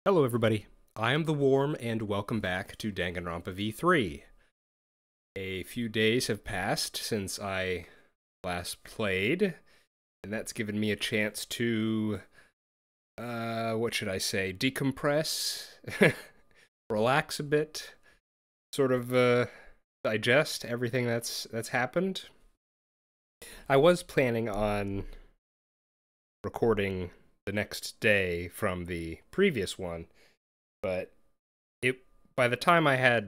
Hello everybody, I am the Worm and welcome back to Danganronpa V3. A few days have passed since I last played, and that's given me a chance to, what should I say, decompress, relax a bit, sort of, digest everything that's happened. I was planning on recording the next day from the previous one, but it by the time I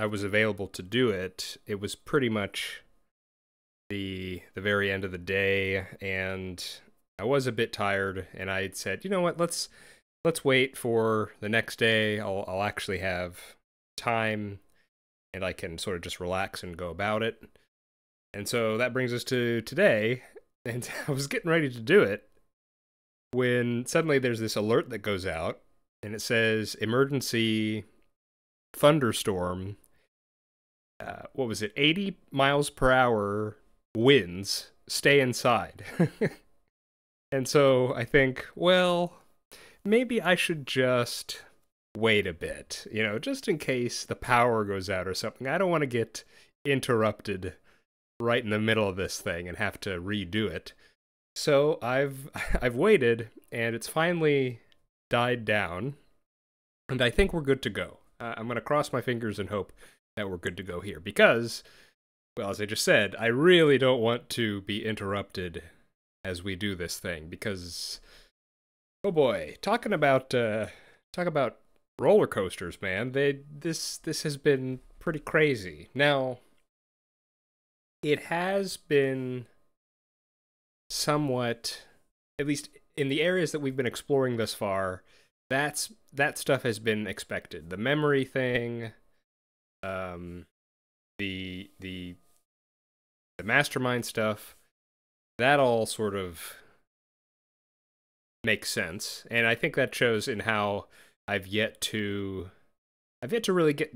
was available to do it, it was pretty much the very end of the day, and I was a bit tired, and I said, you know what, let's wait for the next day. I'll actually have time, and I can sort of just relax and go about it. And so that brings us to today, and I was getting ready to do it when suddenly there's this alert that goes out, and it says emergency thunderstorm. What was it? 80 miles per hour winds. Stay inside. And so I think, well, maybe I should just wait a bit, just in case the power goes out or something. I don't want to get interrupted right in the middle of this thing and have to redo it. So I've waited, and it's finally died down, and I think we're good to go. I'm going to cross my fingers and hope that we're good to go here, because, well, as I just said, I really don't want to be interrupted as we do this thing, because, oh boy, talk about roller coasters, man. This has been pretty crazy. Now, it has been somewhat, at least in the areas that we've been exploring thus far, that stuff has been expected. The memory thing, the mastermind stuff, that all sort of makes sense, and I think that shows in how I've yet to really get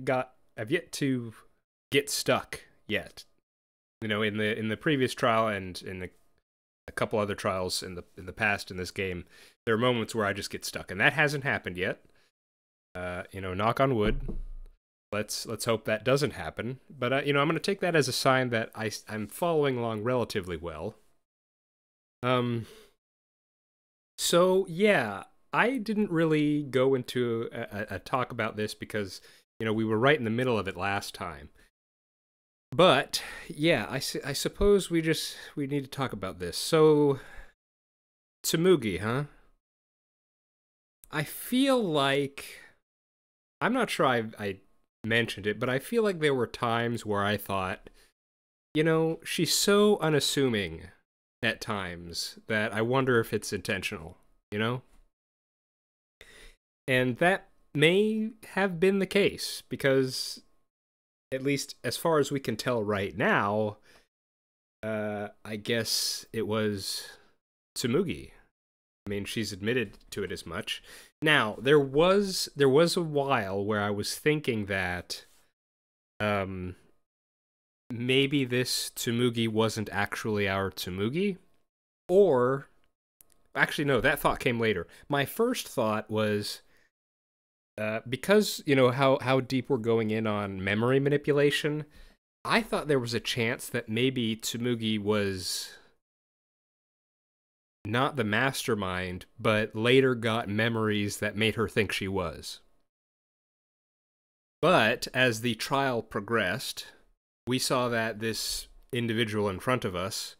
stuck yet. In the previous trial and in a couple other trials in the past in this game, there are moments where I just get stuck, and that hasn't happened yet. Knock on wood. Let's hope that doesn't happen. But I'm going to take that as a sign that I'm following along relatively well. So yeah, I didn't really go into a talk about this because we were right in the middle of it last time. But yeah, I suppose we need to talk about this. So, Tsumugi, huh? I feel like, I'm not sure I mentioned it, but I feel like there were times where I thought, she's so unassuming at times that I wonder if it's intentional, And that may have been the case, because at least as far as we can tell right now, I guess it was Tsumugi. I mean, she's admitted to it as much. Now, there was a while where I was thinking that maybe this Tsumugi wasn't actually our Tsumugi, or actually no, that thought came later. My first thought was, because how deep we're going in on memory manipulation, I thought there was a chance that maybe Tsumugi was not the mastermind, but later got memories that made her think she was. But as the trial progressed, we saw that this individual in front of us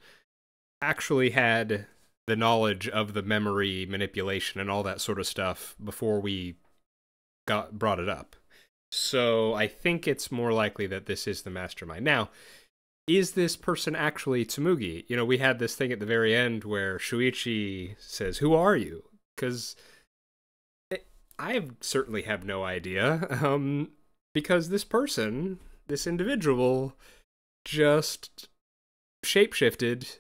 actually had the knowledge of the memory manipulation and all that sort of stuff before we brought it up. So I think it's more likely that this is the mastermind. Now, is this person actually Tsumugi? We had this thing at the very end where Shuichi says, "Who are you?" Because I certainly have no idea. Because this person, this individual, just shapeshifted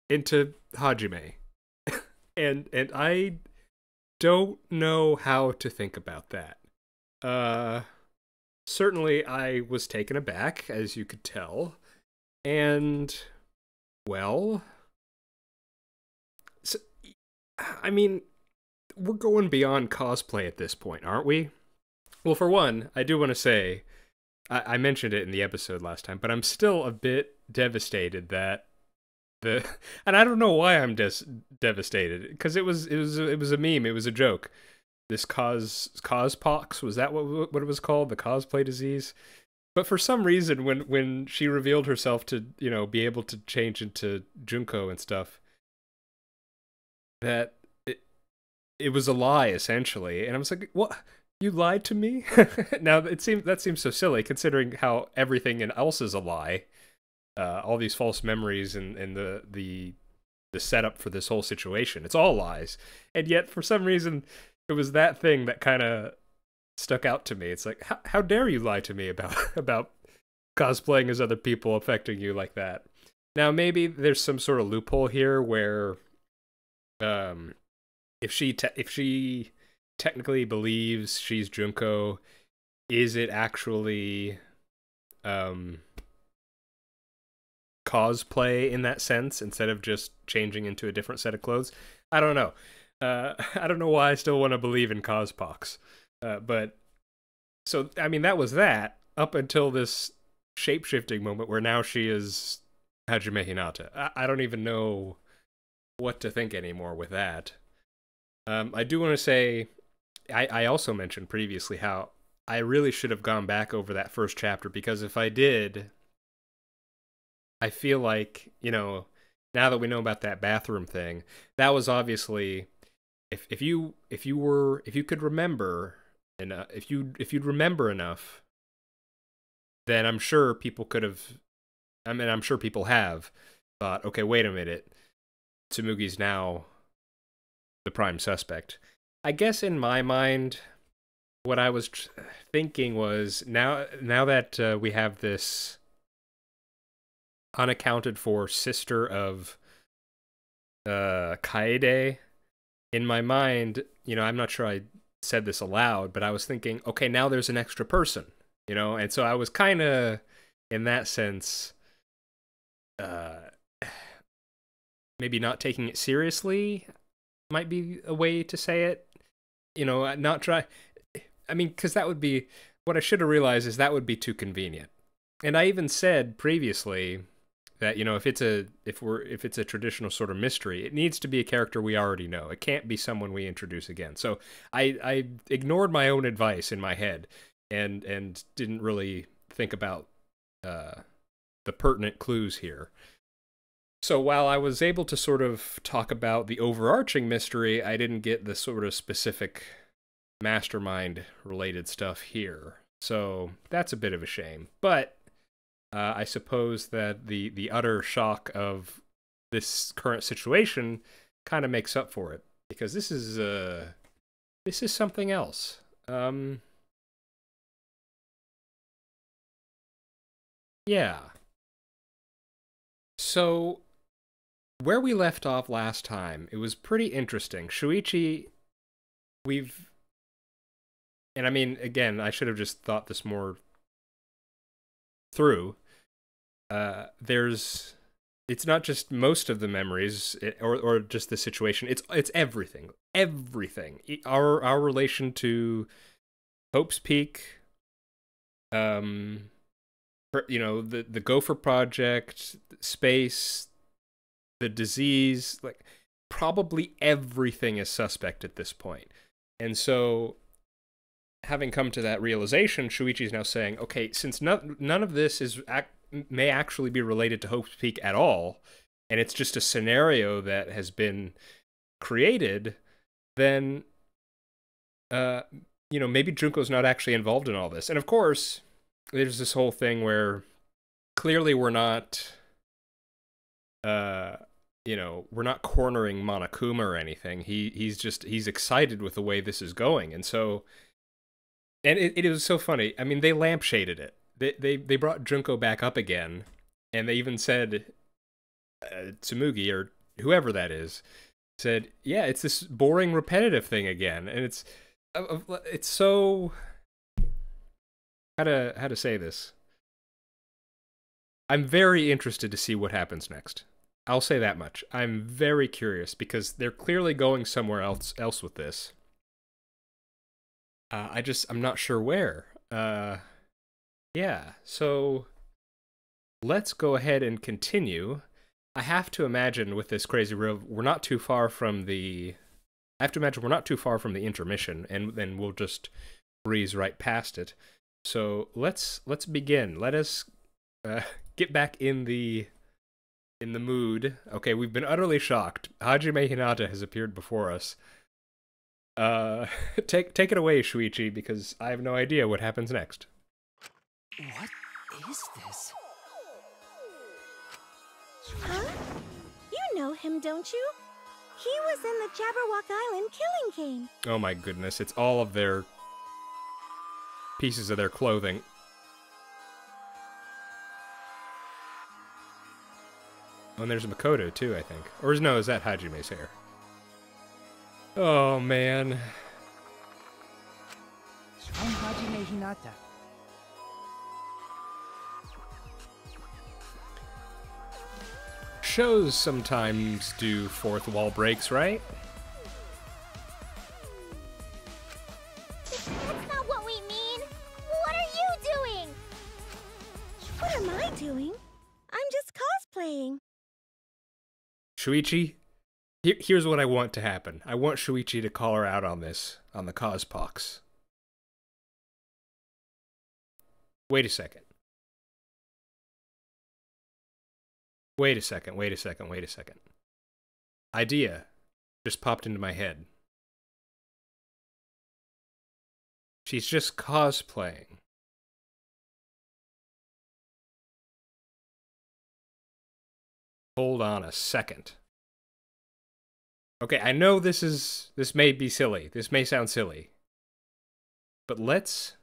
into Hajime. and I don't know how to think about that. Certainly I was taken aback, as you could tell. And, well, so, I mean, we're going beyond cosplay at this point, aren't we? Well, for one, I do want to say I mentioned it in the episode last time, but I'm still a bit devastated that the and I don't know why I'm devastated because it was a meme, it was a joke. This cospox, was that what it was called, the cosplay disease? But for some reason, when she revealed herself to be able to change into Junko and stuff, that it was a lie essentially, and I was like, what? You lied to me? Now that seems so silly considering how everything else is a lie. All these false memories and the setup for this whole situation, it's all lies. And yet for some reason it was that thing that kind of stuck out to me. It's like, how dare you lie to me about about cosplaying as other people affecting you like that? Now maybe there's some sort of loophole here where if she technically believes she's Junko, is it actually cosplay in that sense instead of just changing into a different set of clothes? I don't know. I don't know why I still want to believe in cospox. But so I mean that was that up until this shape-shifting moment where now she is Hajime Hinata. I don't even know what to think anymore with that. I do want to say I also mentioned previously how I really should have gone back over that first chapter, because if I did, I feel like, now that we know about that bathroom thing, that was obviously if you could remember enough, if you'd remember enough, then I'm sure people could have, I'm sure people have thought, okay, wait a minute, Tsurugi's now the prime suspect. I guess in my mind, what I was thinking was now that we have this unaccounted for sister of Kaede, in my mind, I'm not sure I said this aloud, but I was thinking, okay, now there's an extra person, and so I was kind of, in that sense, maybe not taking it seriously might be a way to say it. Not try. I mean, because that would be what I should have realized, is that would be too convenient. And I even said previously that if it's a traditional sort of mystery, it needs to be a character we already know. It can't be someone we introduce again. So I ignored my own advice in my head and didn't really think about the pertinent clues here. So while I was able to sort of talk about the overarching mystery, I didn't get the sort of specific mastermind related stuff here. So that's a bit of a shame. But I suppose that the utter shock of this current situation kind of makes up for it, because this is something else. Yeah. So where we left off last time, it was pretty interesting. Shuichi, and I mean, again, I should have just thought this more through. It's not just most of the memories or just the situation. It's everything. Everything. Our relation to Hope's Peak, the Gopher Project, space, the disease, like probably everything is suspect at this point. And so, having come to that realization, Shuichi's now saying, okay, since none of this may actually be related to Hope's Peak at all, and it's just a scenario that has been created, then maybe Junko's not actually involved in all this. And of course, there's this whole thing where clearly we're not we're not cornering Monokuma or anything. He's excited with the way this is going. And so, and it was so funny. I mean, they lampshaded it. They brought Junko back up again, and they even said, Tsurugi, or whoever that is, said, yeah, it's this boring, repetitive thing again. And it's so, how to say this? I'm very interested to see what happens next. I'll say that much. I'm very curious because they're clearly going somewhere else with this. I'm not sure where. Yeah, so let's go ahead and continue. I have to imagine with this crazy reel, we're not too far from the... I have to imagine we're not too far from the intermission, and then we'll just breeze right past it. So let's begin. Let us get back in the mood. Okay, we've been utterly shocked. Hajime Hinata has appeared before us. Take it away, Shuichi, because I have no idea what happens next. What is this? Huh? You know him, don't you? He was in the Jabberwock Island killing game. Oh my goodness, it's all of their pieces of their clothing. Oh, and there's Makoto too, I think. Or no, is that Hajime's hair? Oh man. I'm Hajime Hinata. Shows sometimes do fourth wall breaks, right? That's not what we mean. What are you doing? What am I doing? I'm just cosplaying. Shuichi, here's what I want to happen. I want Shuichi to call her out on this, on the cospox. Wait a second. Wait a second. Idea just popped into my head. She's just cosplaying. Hold on a second. Okay, I know this may be silly. This may sound silly. But let's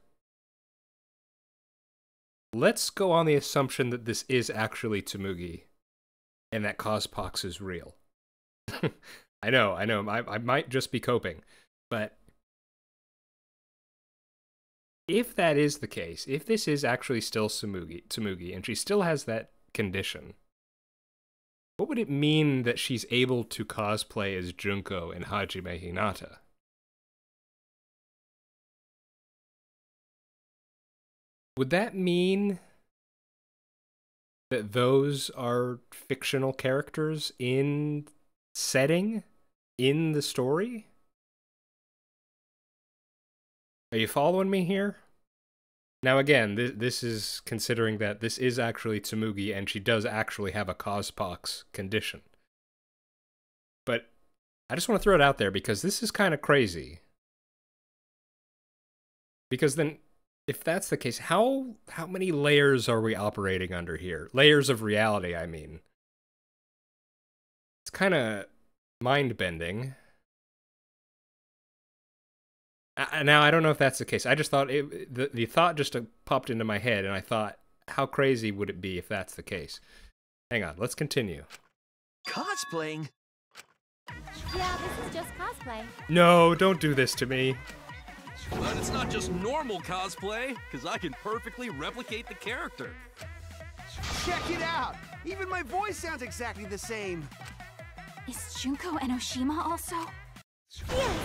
go on the assumption that this is actually Tsumugi. And that cospox is real. I know, I might just be coping. But if that is the case, if this is actually still Tsumugi, and she still has that condition, what would it mean that she's able to cosplay as Junko and Hajime Hinata? Would that mean that those are fictional characters in setting, in the story? Are you following me here? Now again, this is considering that this is actually Tsumugi and she does actually have a cospox condition. But I just want to throw it out there because this is kind of crazy. Because then, if that's the case, how many layers are we operating under here? Layers of reality, I mean. It's kind of mind-bending. Now, I don't know if that's the case. I just thought, the thought just popped into my head, and I thought, how crazy would it be if that's the case? Hang on, let's continue. Cosplaying? Yeah, this is just cosplay. No, don't do this to me. But it's not just normal cosplay, because I can perfectly replicate the character. Check it out! Even my voice sounds exactly the same. Is Junko Enoshima also? Yes,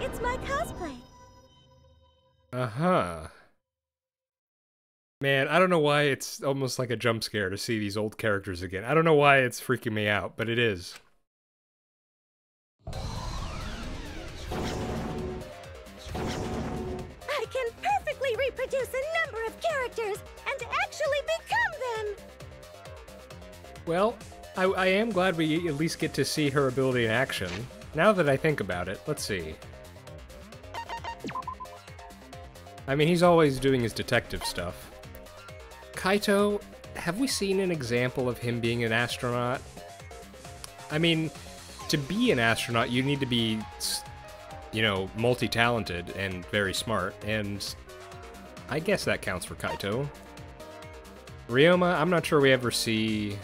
it's my cosplay. Uh-huh. Man, I don't know why it's almost like a jump scare to see these old characters again. I don't know why it's freaking me out, but it is. I can perfectly reproduce a number of characters and actually become them! Well, I am glad we at least get to see her ability in action. Now that I think about it, let's see. I mean, he's always doing his detective stuff. Kaito, have we seen an example of him being an astronaut? I mean, to be an astronaut, you need to be, you know, multi-talented and very smart, and I guess that counts for Kaito. Ryoma, I'm not sure we ever see...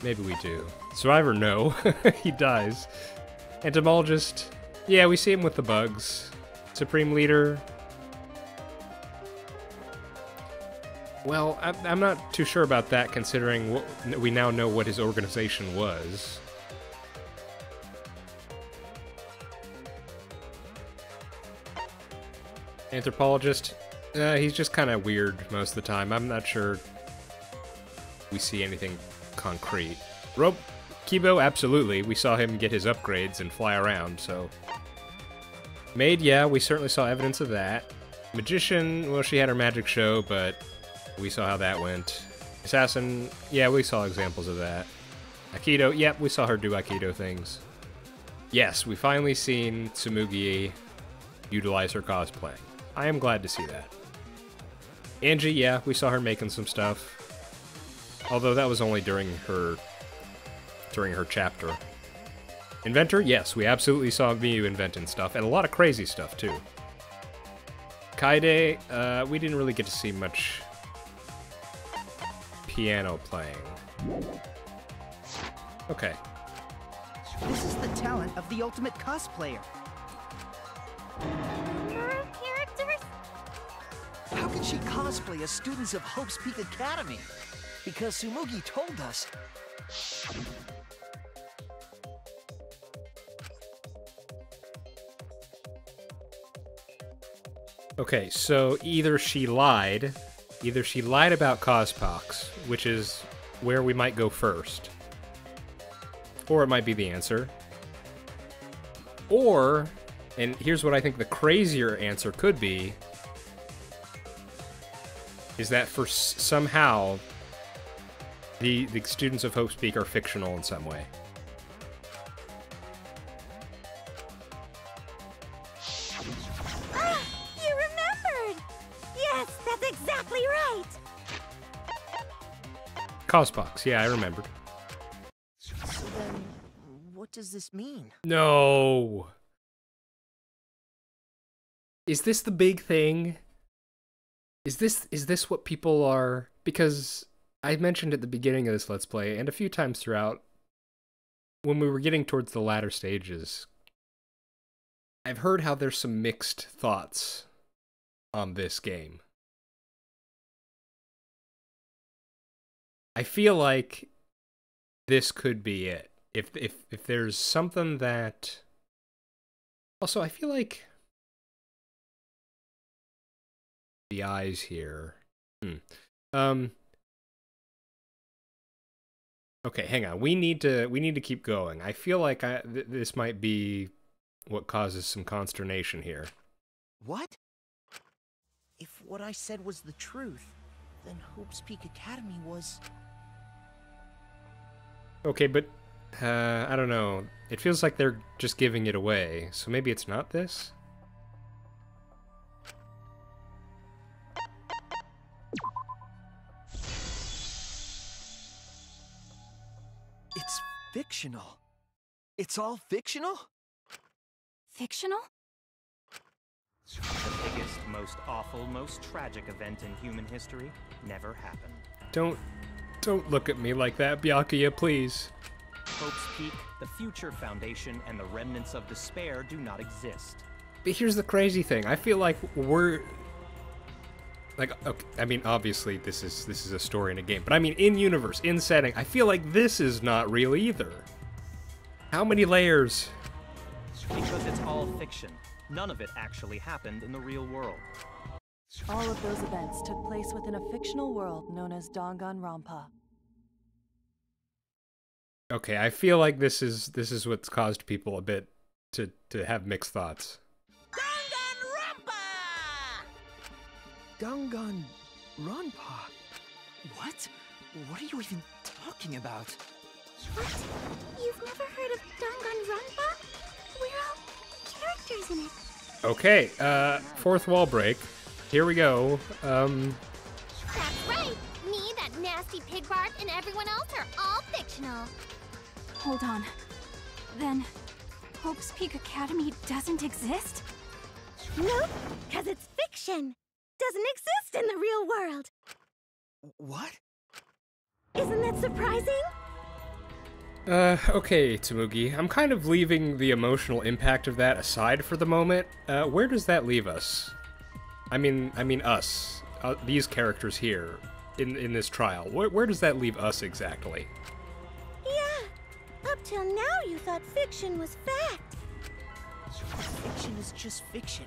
Maybe we do. Survivor, no. He dies. Entomologist, yeah, we see him with the bugs. Supreme Leader. Well, I'm not too sure about that, considering we now know what his organization was. Anthropologist? He's just kind of weird most of the time. I'm not sure we see anything concrete. Rope Kibo, absolutely. We saw him get his upgrades and fly around, so... Maid, yeah, we certainly saw evidence of that. Magician, well, she had her magic show, but we saw how that went. Assassin, yeah, we saw examples of that. Aikido, yep, we saw her do Aikido things. Yes, we finally seen Tsumugi utilize her cosplaying. I am glad to see that. Angie, yeah, we saw her making some stuff. Although that was only during her chapter. Inventor, yes, we absolutely saw Miyu inventing stuff, and a lot of crazy stuff, too. Kaide, we didn't really get to see much piano playing. Okay. This is the talent of the ultimate cosplayer. Her characters? How can she cosplay as students of Hope's Peak Academy? Because Tsumugi told us. Okay, so either she lied about Cospox, which is where we might go first, or it might be the answer, or, and here's what I think the crazier answer could be, is that for somehow the students of Hope's Peak are fictional in some way. You remembered! Yes, that's exactly right! Cospox, yeah, I remembered. So then, what does this mean? No! Is this the big thing? Is this what people are... Because I mentioned at the beginning of this Let's Play, and a few times throughout, when we were getting towards the latter stages, I've heard how there's some mixed thoughts on this game. I feel like this could be it. If there's something that... Also, I feel like... the eyes here. Okay, hang on. We need to keep going. I feel like this might be what causes some consternation here. What? If what I said was the truth, then Hope's Peak Academy was... Okay, but I don't know. It feels like they're just giving it away. So maybe it's not this? It's fictional. It's all fictional? Fictional? The biggest, most awful, most tragic event in human history never happened. Don't look at me like that, Byakuya, please. Hope's Peak, the future foundation, and the remnants of despair do not exist. But here's the crazy thing. I feel like we're... Like, okay, I mean, obviously this is a story in a game, but I mean, in universe, in setting, I feel like this is not real either. How many layers? Because it's all fiction. None of it actually happened in the real world. All of those events took place within a fictional world known as Danganronpa. Okay, I feel like this is what's caused people a bit to have mixed thoughts. Danganronpa? What? What are you even talking about? What? You've never heard of Danganronpa? We're all characters in it. Okay, fourth wall break. Here we go. That's right! Me, that nasty pig bark, and everyone else are all fictional. Hold on. Then, Hope's Peak Academy doesn't exist? Nope, because it's fiction. Doesn't exist in the real world. What? Isn't that surprising? Okay, Tsumugi. I'm kind of leaving the emotional impact of that aside for the moment. Where does that leave us? I mean us. These characters here. in this trial. Where does that leave us exactly? Yeah, up till now you thought fiction was fact. Fiction is just fiction.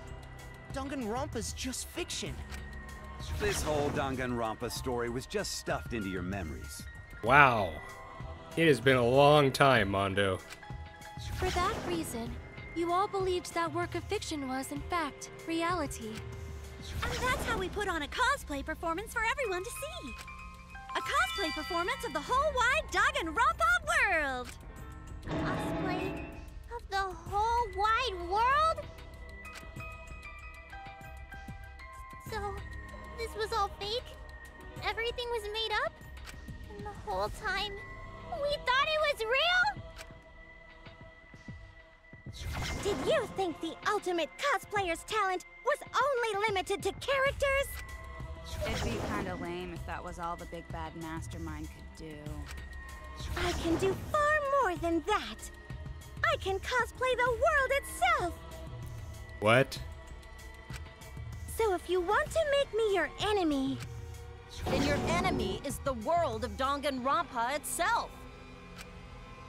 Danganronpa's just fiction. This whole Danganronpa story was just stuffed into your memories. Wow. It has been a long time, Mondo. For that reason, you all believed that work of fiction was, in fact, reality. And that's how we put on a cosplay performance for everyone to see. A cosplay performance of the whole wide Danganronpa world. Cosplay of the whole wide world? So, this was all fake? Everything was made up? And the whole time, we thought it was real? Did you think the ultimate cosplayer's talent was only limited to characters? It'd be kinda lame if that was all the big bad mastermind could do. I can do far more than that. I can cosplay the world itself. What? So if you want to make me your enemy, then your enemy is the world of Danganronpa itself.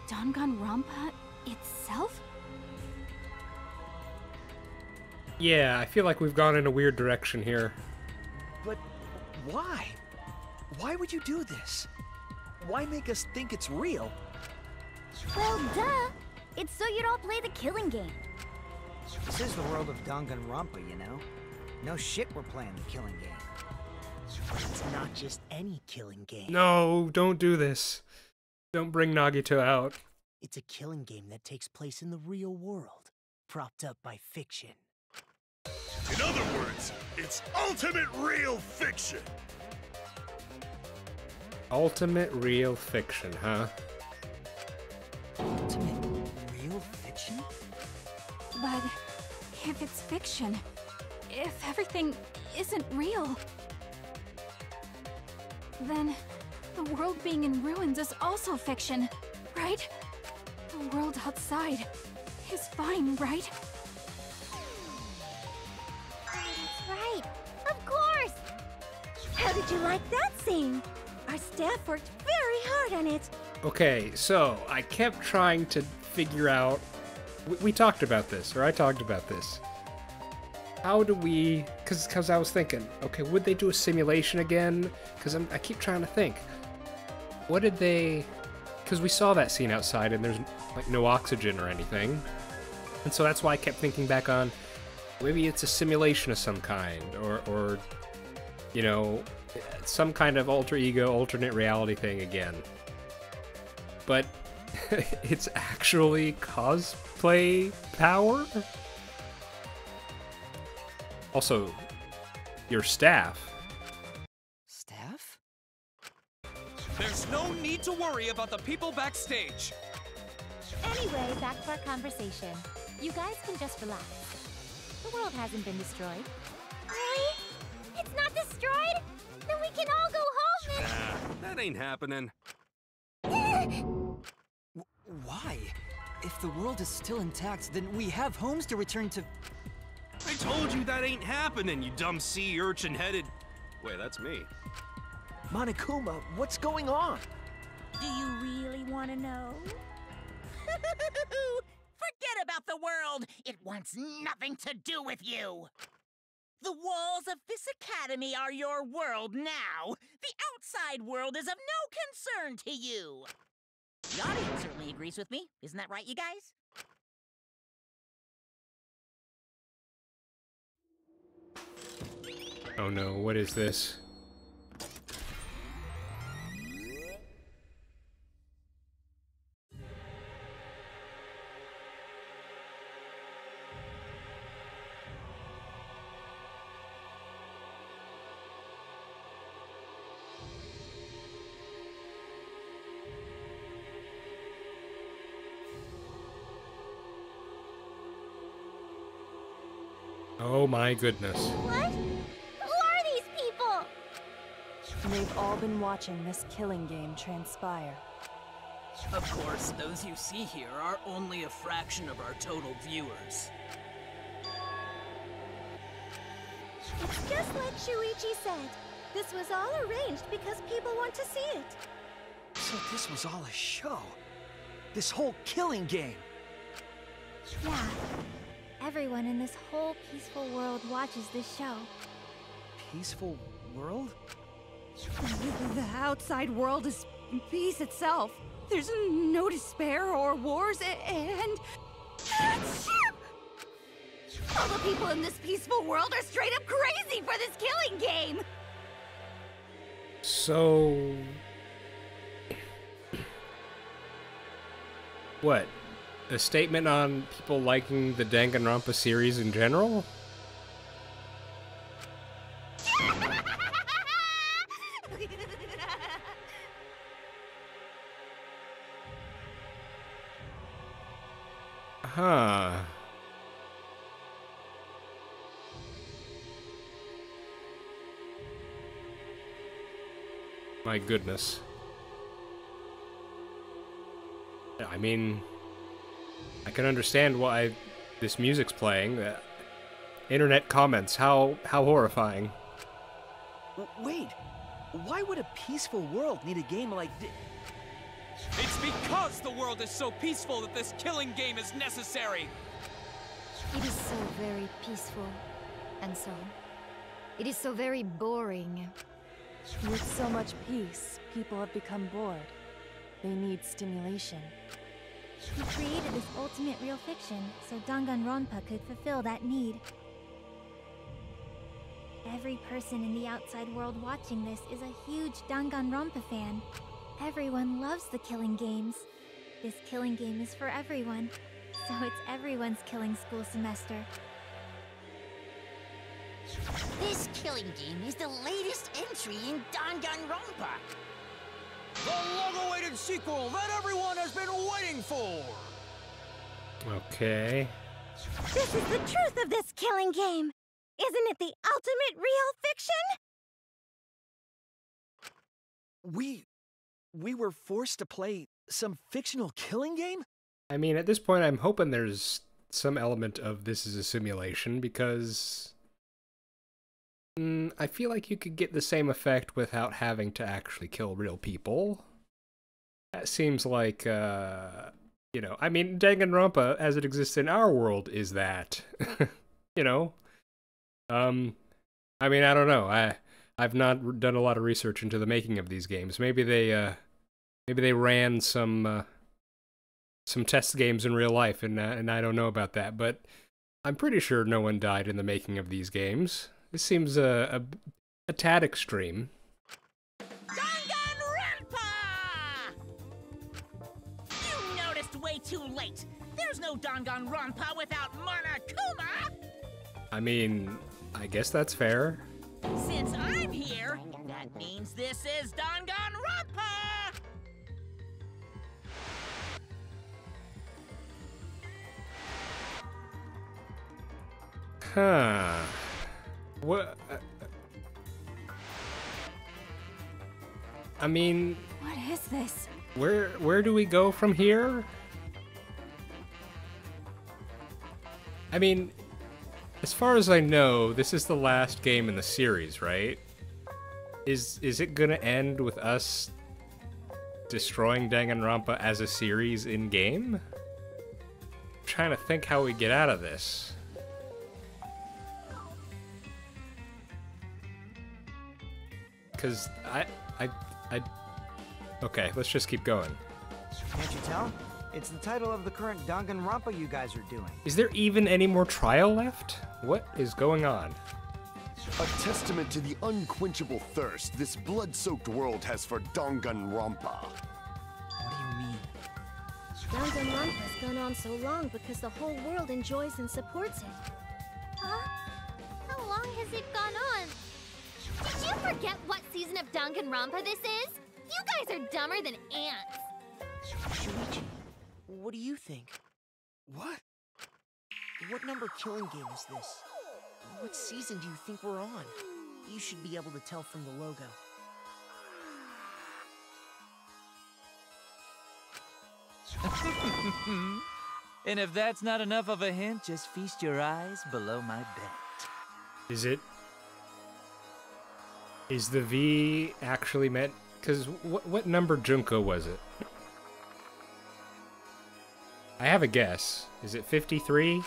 Danganronpa itself? Yeah, I feel like we've gone in a weird direction here. But why? Why would you do this? Why make us think it's real? well, duh. It's so you don't play the killing game. This is the world of Danganronpa, you know? No shit we're playing the killing game. But it's not just any killing game. No, don't do this. Don't bring Nagito out. It's a killing game that takes place in the real world, propped up by fiction. In other words, it's ultimate real fiction. Ultimate real fiction, huh? Ultimate real fiction? But if it's fiction, if everything isn't real, then the world being in ruins is also fiction, right? The world outside is fine, right? That's right. Of course. How did you like that scene? Our staff worked very hard on it. Okay, so I kept trying to figure out. We talked about this, or I talked about this. How do we? Because I was thinking, okay, would they do a simulation again? Because I keep trying to think. What did they? Because we saw that scene outside, and there's like no oxygen or anything, and so that's why I kept thinking back on. Maybe it's a simulation of some kind, or you know, some kind of alter ego, alternate reality thing again. But it's actually cosplay power? Also, your staff. Staff? There's no need to worry about the people backstage. Anyway, back to our conversation. You guys can just relax. The world hasn't been destroyed. Really? It's not destroyed? Then we can all go home and... That ain't happening. Why? If the world is still intact, then we have homes to return to. I told you that ain't happening, you dumb sea urchin-headed... Wait, that's me. Monokuma, what's going on? Do you really want to know? Forget about the world! It wants nothing to do with you! The walls of this academy are your world now! The outside world is of no concern to you! The audience certainly agrees with me. Isn't that right, you guys? Oh no, what is this? Oh my goodness. What? Who are these people? They've all been watching this killing game transpire. Of course, those you see here are only a fraction of our total viewers. It's just like Shuichi said. This was all arranged because people want to see it. So this was all a show. This whole killing game. Yeah. Everyone in this whole peaceful world watches this show. Peaceful world? The outside world is peace itself. There's no despair or wars, and... all the people in this peaceful world are straight up crazy for this killing game! So... what? A statement on people liking the Danganronpa series in general? Huh. My goodness. I mean, I can understand why this music's playing. Internet comments, how horrifying. Wait, why would a peaceful world need a game like this? It's because the world is so peaceful that this killing game is necessary! It is so very peaceful. And so, it is so very boring. With so much peace, people have become bored. They need stimulation. He created this ultimate real fiction so Danganronpa could fulfill that need. Every person in the outside world watching this is a huge Danganronpa fan. Everyone loves the killing games. This killing game is for everyone, so it's everyone's killing school semester. This killing game is the latest entry in Danganronpa. The long-awaited sequel that everyone has been waiting for! Okay. This is the truth of this killing game! Isn't it the ultimate real fiction? We were forced to play some fictional killing game? I mean, at this point, I'm hoping there's some element of this is a simulation, because... I feel like you could get the same effect without having to actually kill real people. That seems like, you know, I mean, Danganronpa, as it exists in our world, is that. You know? I mean, I don't know. I've not done a lot of research into the making of these games. Maybe they ran some test games in real life, and I don't know about that. But I'm pretty sure no one died in the making of these games. This seems a tad extreme. Danganronpa! You noticed way too late. There's no Danganronpa without Monokuma! I mean, I guess that's fair. Since I'm here, that means this is Danganronpa! Huh. What? I mean... What is this? Where do we go from here? I mean, as far as I know, this is the last game in the series, right? Is it gonna end with us destroying Danganronpa as a series in-game? I'm trying to think how we get out of this. Because okay, let's just keep going. Can't you tell? It's the title of the current Danganronpa you guys are doing. Is there even any more trial left? What is going on? A testament to the unquenchable thirst this blood-soaked world has for Danganronpa. What do you mean? Danganronpa's gone on so long because the whole world enjoys and supports it. Huh? How long has it gone on? Did you forget what season of Danganronpa this is? You guys are dumber than ants. Shuichi, what do you think? What? What number killing game is this? What season do you think we're on? You should be able to tell from the logo. And if that's not enough of a hint, just feast your eyes below my belt. Is it... Is the V actually meant... Because what number Junko was it? I have a guess. Is it 53?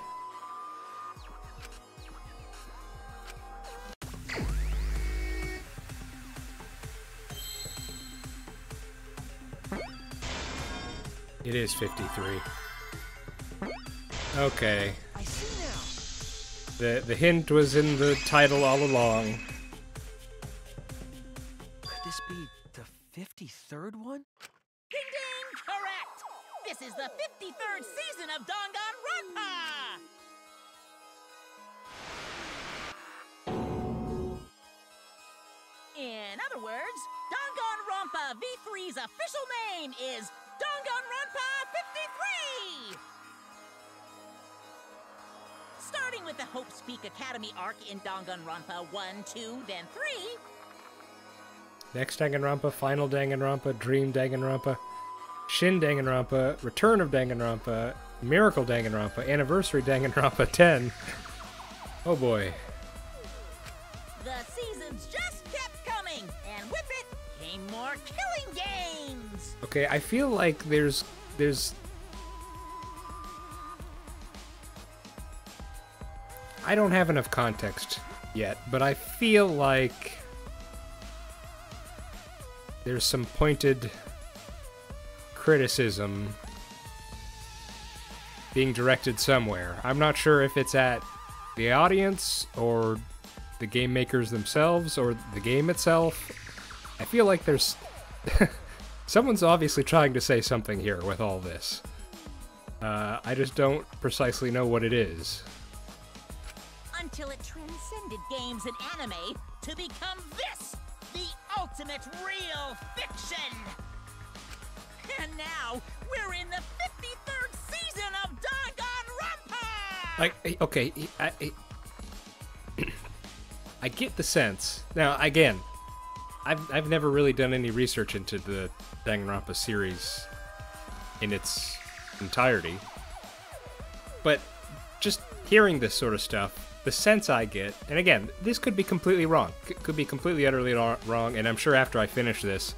It is 53. Okay. I see now. The hint was in the title all along. Could this be the 53rd one? Ding ding! Correct! This is the 53rd season of Danganronpa! In other words, Danganronpa V3's official name is Danganronpa 53! Starting with the Hope Speak Academy arc in Danganronpa 1, 2, then 3. Next Danganronpa, Final Danganronpa, Dream Danganronpa, Shin Danganronpa, Return of Danganronpa, Miracle Danganronpa, Anniversary Danganronpa 10. Oh boy. The seasons just kept coming, and with it came more killing games! Okay, I feel like there's I don't have enough context yet, but I feel like there's some pointed criticism being directed somewhere. I'm not sure if it's at the audience or the game makers themselves or the game itself. I feel like there's someone's obviously trying to say something here with all this. I just don't precisely know what it is. Until it transcended games and anime to become this, the ultimate real fiction! And now, we're in the 53rd season of Danganronpa! Like, okay, I get the sense. Now, again, I've never really done any research into the Danganronpa series in its entirety, but just hearing this sort of stuff, the sense I get, and again, this could be completely wrong, could be completely utterly wrong, and I'm sure after I finish this,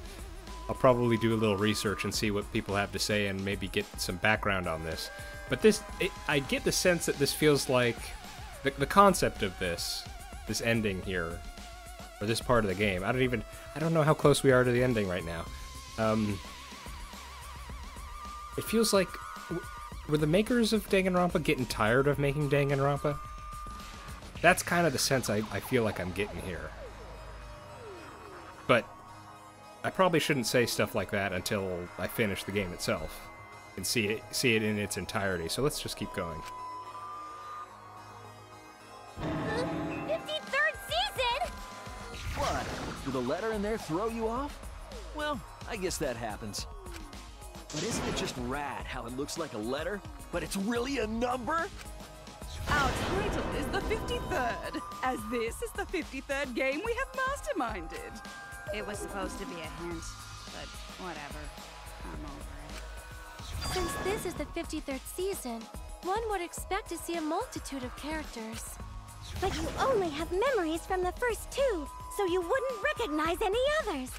I'll probably do a little research and see what people have to say and maybe get some background on this. But I get the sense that this feels like the concept of this ending here, or this part of the game. I don't know how close we are to the ending right now. It feels like, were the makers of Danganronpa getting tired of making Danganronpa? That's kind of the sense I feel like I'm getting here. But I probably shouldn't say stuff like that until I finish the game itself and see it in its entirety. So let's just keep going. 53rd season? What? Did the letter in there throw you off? Well, I guess that happens. But isn't it just rad how it looks like a letter, but it's really a number? Our title is the 53rd, as this is the 53rd game we have masterminded. It was supposed to be a hint, but whatever. I'm over it. Since this is the 53rd season, one would expect to see a multitude of characters. But you only have memories from the first two, so you wouldn't recognize any others.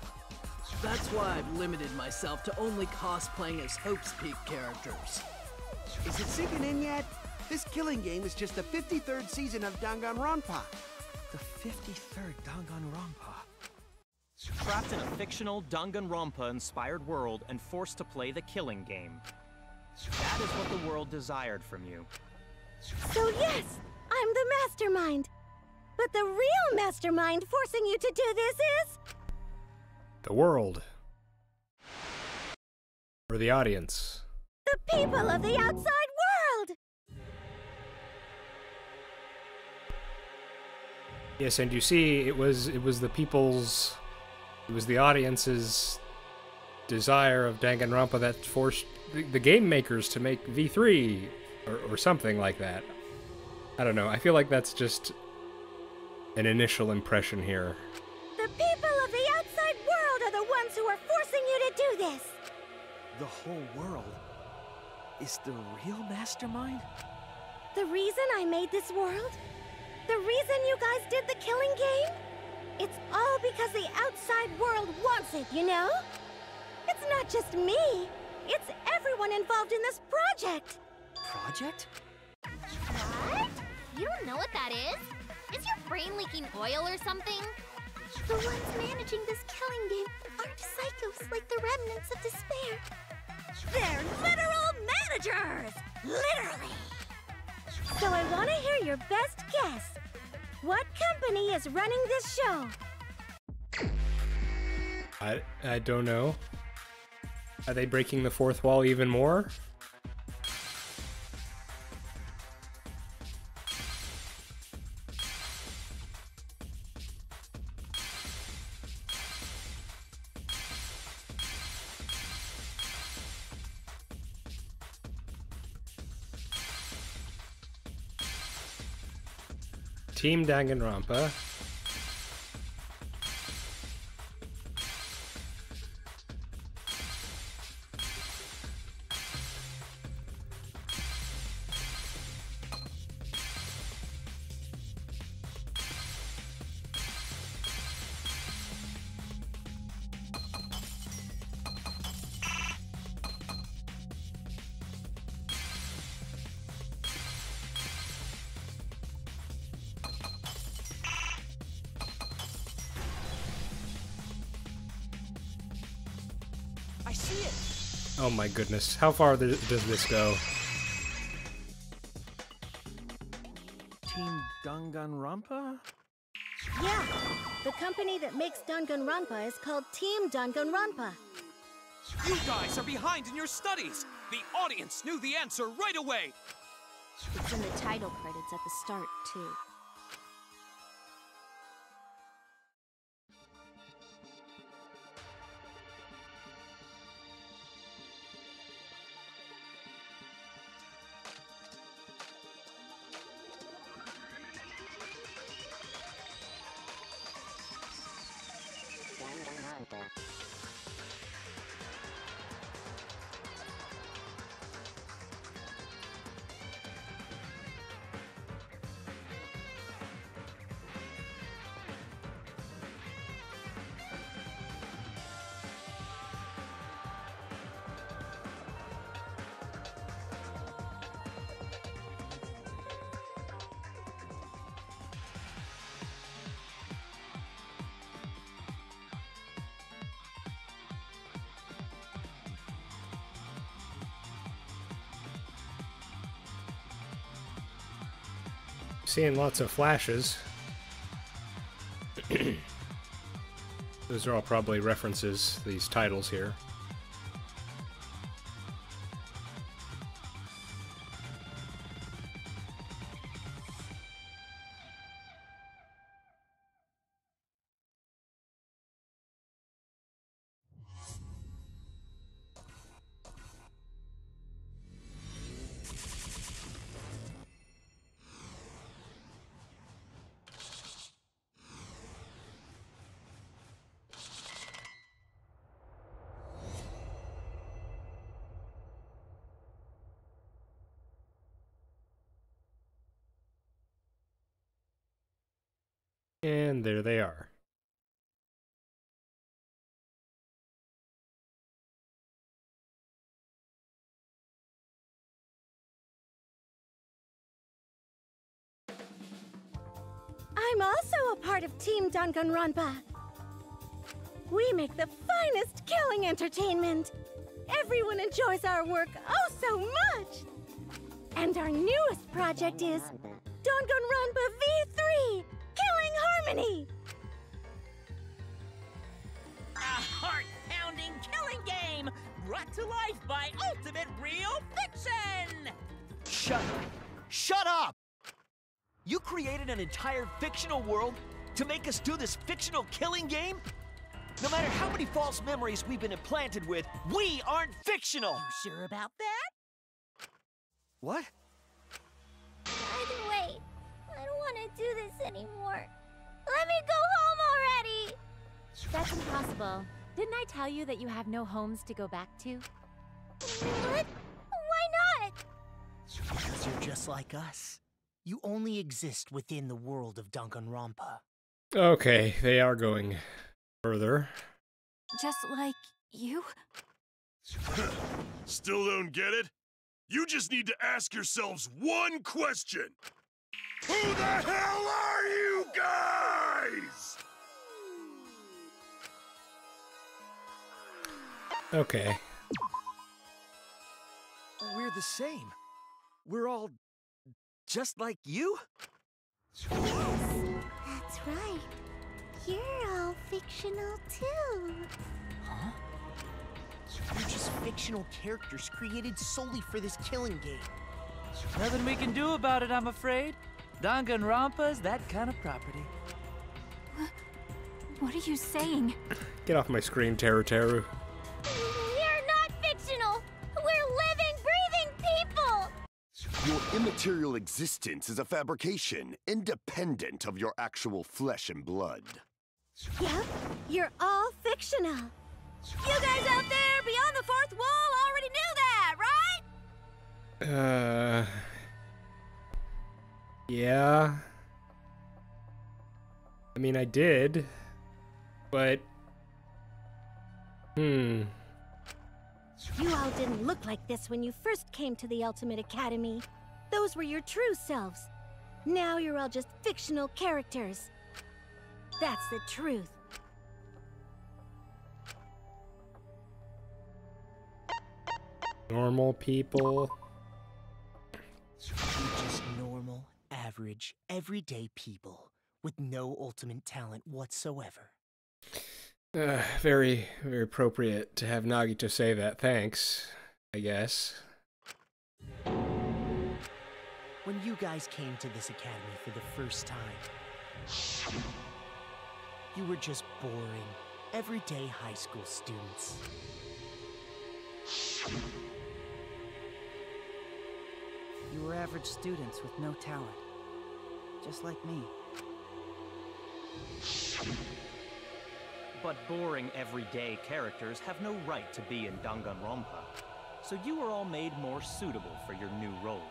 That's why I've limited myself to only cosplaying as Hope's Peak characters. Is it sinking in yet? This killing game is just the 53rd season of Danganronpa. The 53rd Danganronpa. Trapped in a fictional Danganronpa-inspired world and forced to play the killing game. That is what the world desired from you. So yes, I'm the mastermind. But the real mastermind forcing you to do this is... The world. Or the audience. the people of the outside world! Yes, and you see, it was the people's, it was the audience's desire of Danganronpa that forced the game makers to make V3, or something like that. I don't know, I feel like that's just an initial impression here. The people of the outside world are the ones who are forcing you to do this! The whole world is the real mastermind? The reason I made this world? The reason you guys did the killing game? It's all because the outside world wants it, you know? It's not just me. It's everyone involved in this project. Project? What? You don't know what that is? Is your brain leaking oil or something? The ones managing this killing game aren't psychos like the remnants of despair. They're literal managers! Literally! So I want to hear your best guess. What company is running this show? I don't know. Are they breaking the fourth wall even more? Team Danganronpa. I see it! Oh my goodness, how far does this go? Team Danganronpa? Yeah, the company that makes Danganronpa is called Team Danganronpa. You guys are behind in your studies! The audience knew the answer right away! It's in the title credits at the start, too. Seeing lots of flashes. Those are all probably references, these titles here. And there they are. I'm also a part of Team Danganronpa. We make the finest killing entertainment. Everyone enjoys our work oh so much. And our newest project is Danganronpa V3, Killing Harmony. A heart-pounding killing game brought to life by Ultimate Real Fiction! Shut up! Shut up! You created an entire fictional world to make us do this fictional killing game? No matter how many false memories we've been implanted with, we aren't fictional! You sure about that? What? By the way, I don't want to do this anymore. Let me go home already! That's impossible. Didn't I tell you that you have no homes to go back to? What? Why not? Because you're just like us. You only exist within the world of Danganronpa. Okay, they are going further. Just like you? Still don't get it? You just need to ask yourselves one question. Who the hell are you guys? Okay. We're the same. We're all just like you? That's right. You're all fictional too. Huh? You're just fictional characters created solely for this killing game. Nothing we can do about it, I'm afraid. Danganronpa's that kind of property. What are you saying? Get off my screen, Teru Teru. We're not fictional. We're living, breathing people. Your immaterial existence is a fabrication, independent of your actual flesh and blood. Yep, you're all fictional. You guys out there beyond the fourth wall already knew that, right? Yeah. I mean, I did, but... You all didn't look like this when you first came to the Ultimate Academy. Those were your true selves. Now you're all just fictional characters. That's the truth. Normal people. You're just normal, average, everyday people with no ultimate talent whatsoever. Very, very appropriate to have Nagito say that. Thanks, I guess. When you guys came to this academy for the first time, you were just boring, everyday high school students. You were average students with no talent. Just like me. But boring, everyday characters have no right to be in Danganronpa. So you were all made more suitable for your new roles.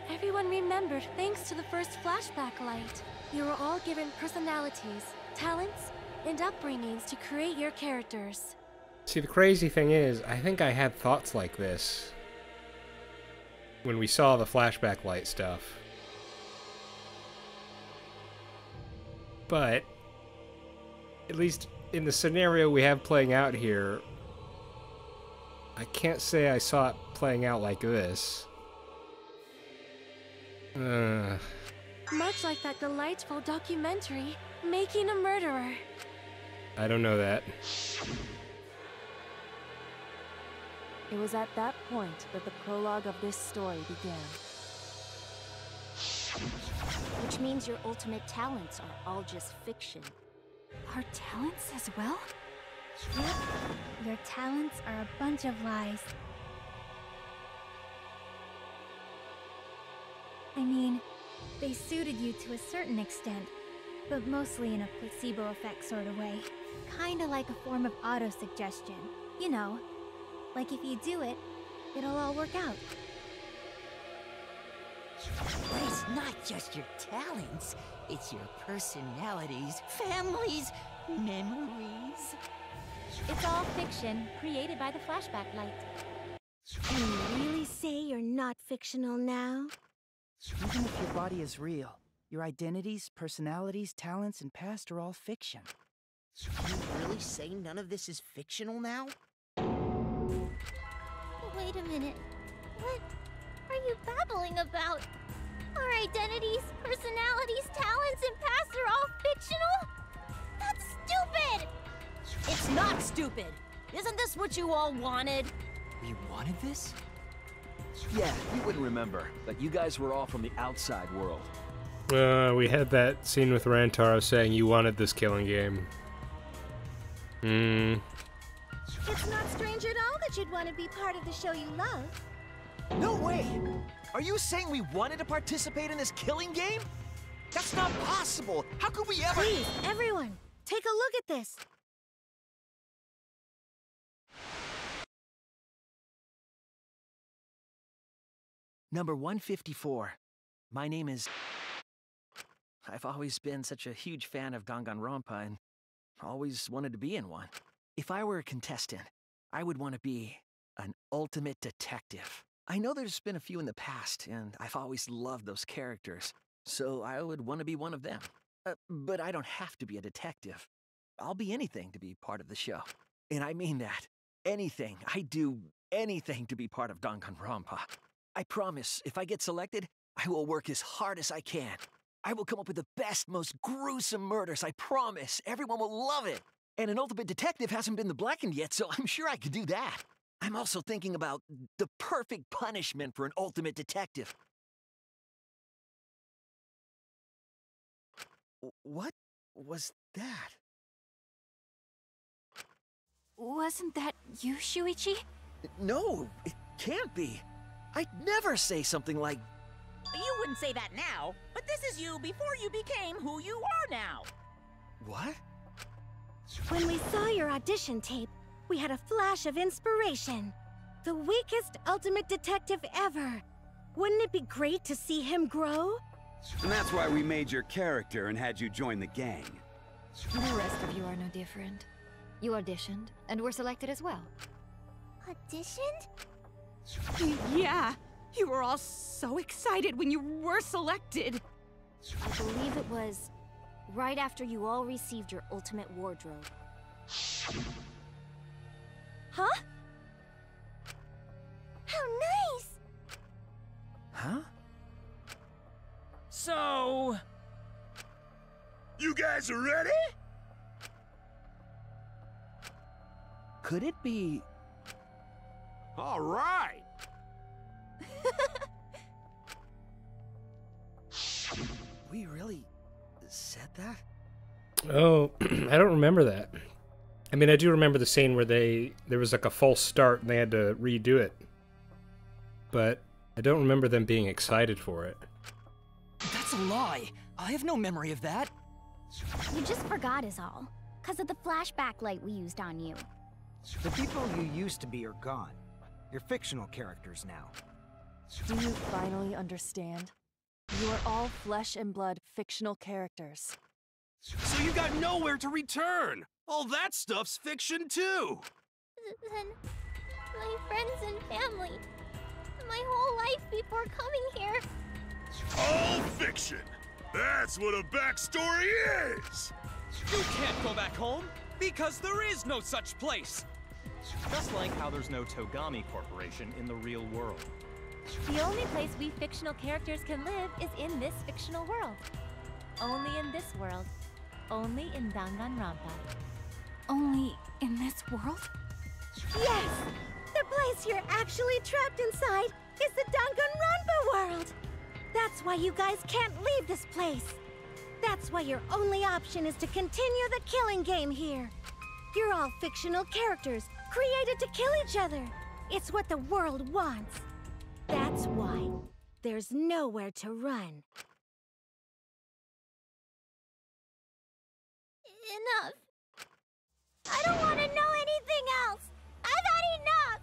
Everyone remembered thanks to the first flashback light. You were all given personalities, talents, and upbringings to create your characters. See, the crazy thing is, I think I had thoughts like this when we saw the flashback light stuff. But, at least in the scenario we have playing out here, I can't say I saw it playing out like this. Much like that delightful documentary, Making a Murderer. I don't know that. It was at that point that the prologue of this story began. Which means your ultimate talents are all just fiction. Our talents as well? Yep. Your talents are a bunch of lies. I mean, they suited you to a certain extent, but mostly in a placebo effect sort of way. Kinda like a form of auto-suggestion. You know, like if you do it, it'll all work out. But it's not just your talents, it's your personalities, families, memories. It's all fiction, created by the flashback light. Can you really say you're not fictional now? Even if your body is real, your identities, personalities, talents, and past are all fiction. Can you really say none of this is fictional now? Wait a minute. What are you babbling about? Our identities, personalities, talents, and past are all fictional? That's stupid! It's not stupid! Isn't this what you all wanted? We wanted this? Yeah, you wouldn't remember, but you guys were all from the outside world. We had that scene with Rantaro saying you wanted this killing game. It's not strange at all that you'd want to be part of the show you love. No way! Are you saying we wanted to participate in this killing game? That's not possible! How could we ever— Please, everyone, take a look at this. Number 154. My name is I've always been such a huge fan of Danganronpa and always wanted to be in one. If I were a contestant, I would want to be an ultimate detective. I know there's been a few in the past, and I've always loved those characters, so I would want to be one of them. But I don't have to be a detective. I'll be anything to be part of the show. And I mean that. Anything. I'd do anything to be part of Danganronpa. I promise, if I get selected, I will work as hard as I can. I will come up with the best, most gruesome murders, I promise. Everyone will love it. And an ultimate detective hasn't been the blackened yet, so I'm sure I could do that. I'm also thinking about the perfect punishment for an ultimate detective. What was that? Wasn't that you, Shuichi? No, it can't be. I'd never say something like... You wouldn't say that now, but this is you before you became who you are now. What? When we saw your audition tape, we had a flash of inspiration. The weakest ultimate detective ever. Wouldn't it be great to see him grow? And that's why we made your character and had you join the gang. The rest of you are no different. You auditioned, and were selected as well. Auditioned? Yeah, you were all so excited when you were selected. I believe it was right after you all received your ultimate wardrobe. Huh? How nice! Huh? So... You guys are ready? Could it be... All right! We really said that? Oh, I don't remember that. I mean, I do remember the scene where there was like a false start and they had to redo it. But I don't remember them being excited for it. That's a lie. I have no memory of that. You just forgot is all. 'Cause of the flashback light we used on you. The people you used to be are gone. You're fictional characters now. Do you finally understand? You are all flesh and blood fictional characters. So you got nowhere to return! All that stuff's fiction too! Then my friends and family. My whole life before coming here. All fiction! That's what a backstory is! You can't go back home, because there is no such place! Just like how there's no Togami Corporation in the real world. The only place we fictional characters can live is in this fictional world. Only in this world. Only in Danganronpa. Only in this world? Yes! The place you're actually trapped inside is the Danganronpa world! That's why you guys can't leave this place! That's why your only option is to continue the killing game here! You're all fictional characters, created to kill each other! It's what the world wants! That's why there's nowhere to run. Enough. I don't want to know anything else. I've had enough.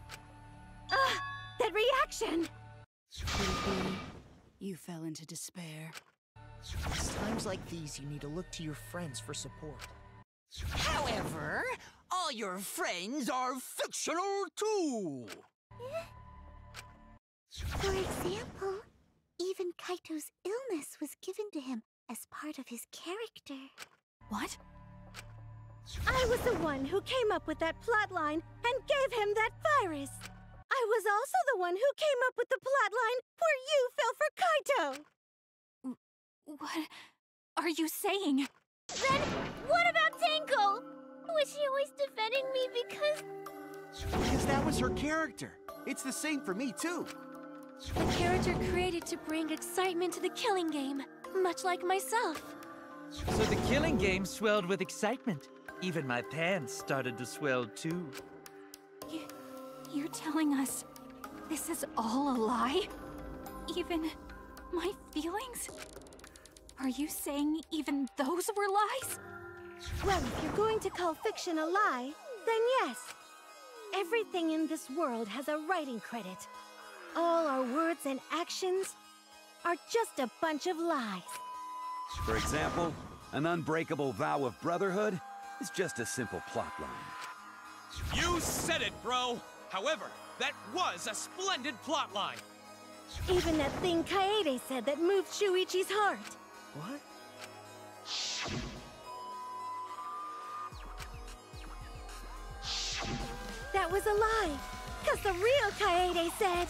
Ugh, that reaction! Could it be you fell into despair? It's times like these you need to look to your friends for support. However, all your friends are fictional too. For example, even Kaito's illness was given to him as part of his character. What? I was the one who came up with that plotline and gave him that virus. I was also the one who came up with the plotline where you fell for Kaito. What are you saying? Then what about Tenko? Was she always defending me because that was her character. It's the same for me, too. The character created to bring excitement to the killing game, much like myself. So the killing game swelled with excitement. Even my pants started to swell too. You're telling us this is all a lie? Even my feelings? Are you saying even those were lies? Well, if you're going to call fiction a lie, then yes. Everything in this world has a writing credit. All our words and actions are just a bunch of lies. For example, an unbreakable vow of brotherhood is just a simple plotline. You said it, bro! However, that was a splendid plotline! Even that thing Kaede said that moved Shuichi's heart. What? That was a lie, because the real Kaede said...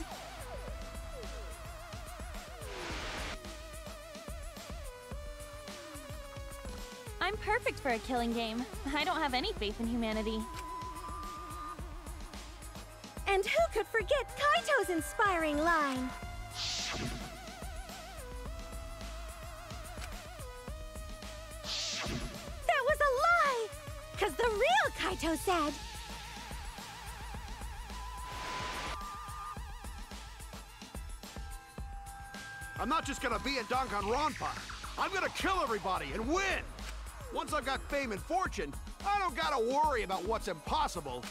I'm perfect for a killing game. I don't have any faith in humanity. And who could forget Kaito's inspiring line? That was a lie! Because the real Kaito said... I'm not just gonna be in Danganronpa. I'm gonna kill everybody and win! Once I've got fame and fortune, I don't gotta worry about what's impossible.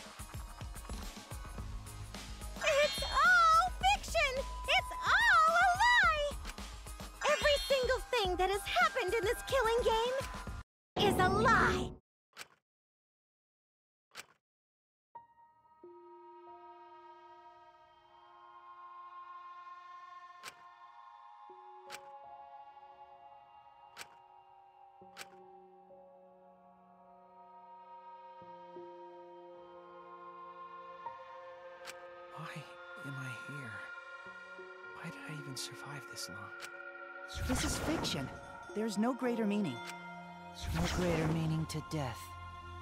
It's all fiction! It's all a lie! Every single thing that has happened in this killing game is a lie! Why am I here? Why did I even survive this long? This is fiction. There's no greater meaning. No greater meaning to death.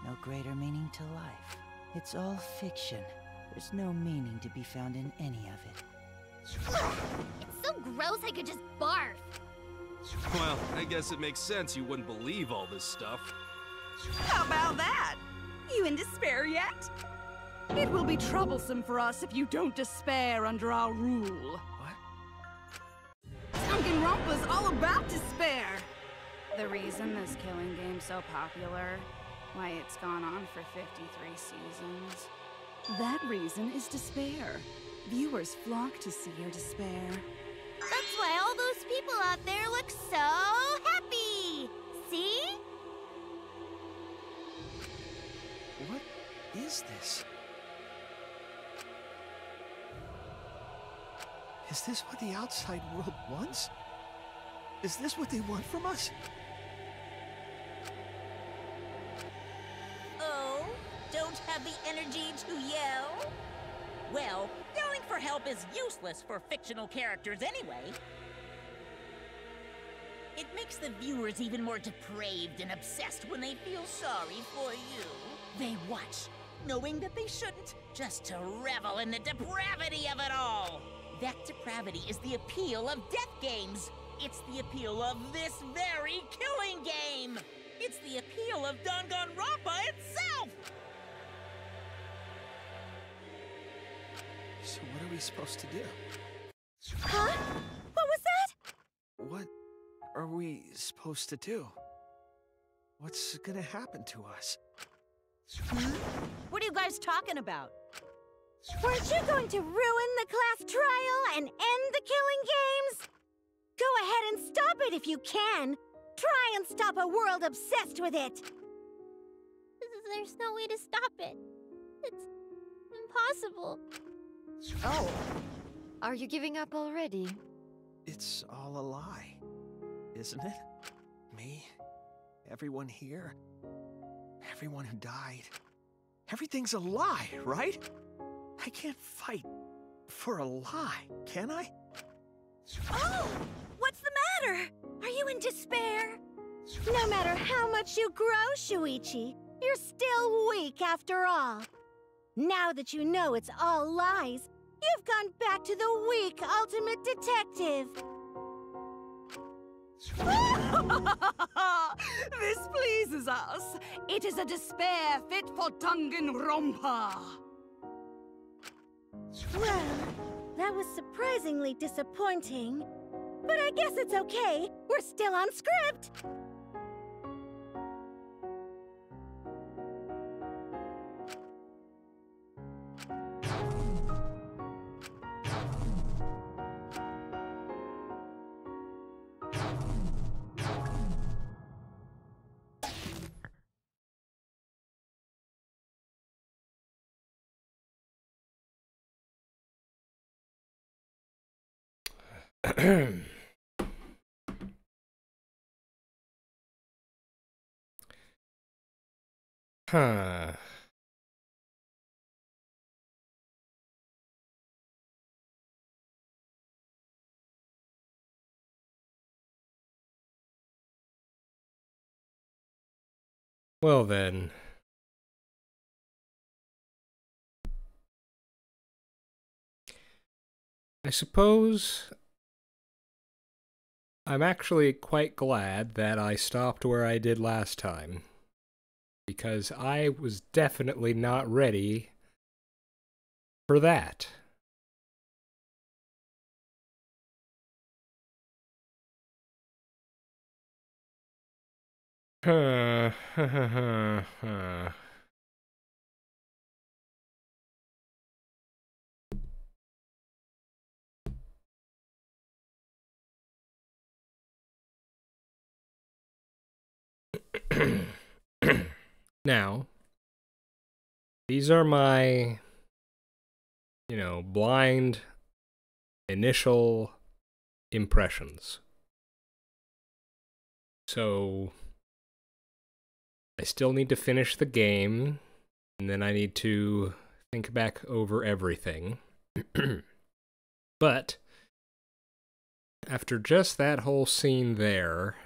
No greater meaning to life. It's all fiction. There's no meaning to be found in any of it. It's so gross I could just barf. Well, I guess it makes sense you wouldn't believe all this stuff. How about that? You in despair yet? It will be troublesome for us if you don't despair under our rule. Danganronpa's all about despair. The reason this killing game's so popular, why it's gone on for 53 seasons. That reason is despair. Viewers flock to see your despair. That's why all those people out there look so happy. See? What is this? Is this what the outside world wants? Is this what they want from us? Oh, don't have the energy to yell? Well, yelling for help is useless for fictional characters anyway. It makes the viewers even more depraved and obsessed when they feel sorry for you. They watch, knowing that they shouldn't, just to revel in the depravity of it all. That depravity is the appeal of death games. It's the appeal of this very killing game. It's the appeal of Danganronpa itself. So what are we supposed to do? Huh? What was that? What are we supposed to do? What's gonna happen to us? What are you guys talking about? Weren't you going to ruin the class trial and end the killing games? Go ahead and stop it if you can. Try and stop a world obsessed with it. There's no way to stop it. It's impossible. Oh. Are you giving up already? It's all a lie, isn't it? Me, everyone here, everyone who died. Everything's a lie, right? I can't fight for a lie, can I? Oh! What's the matter? Are you in despair? No matter how much you grow, Shuichi, you're still weak after all. Now that you know it's all lies, you've gone back to the weak ultimate detective. This pleases us. It is a despair fit for Danganronpa. Well, that was surprisingly disappointing. But I guess it's okay. We're still on script. Huh. Well then. I suppose I'm actually quite glad that I stopped where I did last time, because I was definitely not ready for that. Huh. Now, these are my, blind initial impressions. So, I still need to finish the game, and then I need to think back over everything. But, after just that whole scene there,